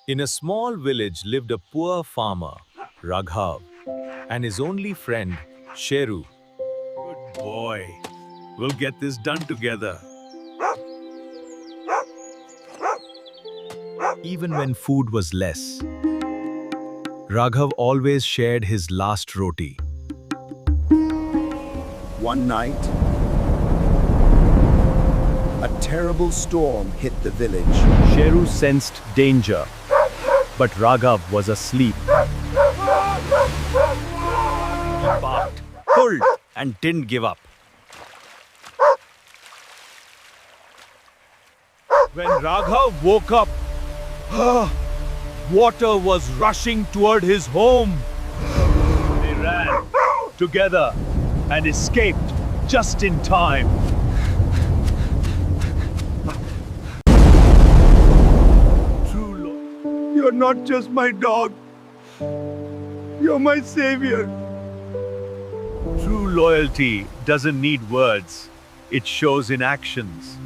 In a small village lived a poor farmer, Raghav, and his only friend, Sheru. Good boy. We'll get this done together. Even when food was less, Raghav always shared his last roti. One night, a terrible storm hit the village. Sheru sensed danger, but Raghav was asleep. He barked, pulled, and didn't give up. When Raghav woke up, water was rushing toward his home. They ran together and escaped just in time. True Lord, you're not just my dog, you're my savior. True loyalty doesn't need words, it shows in actions.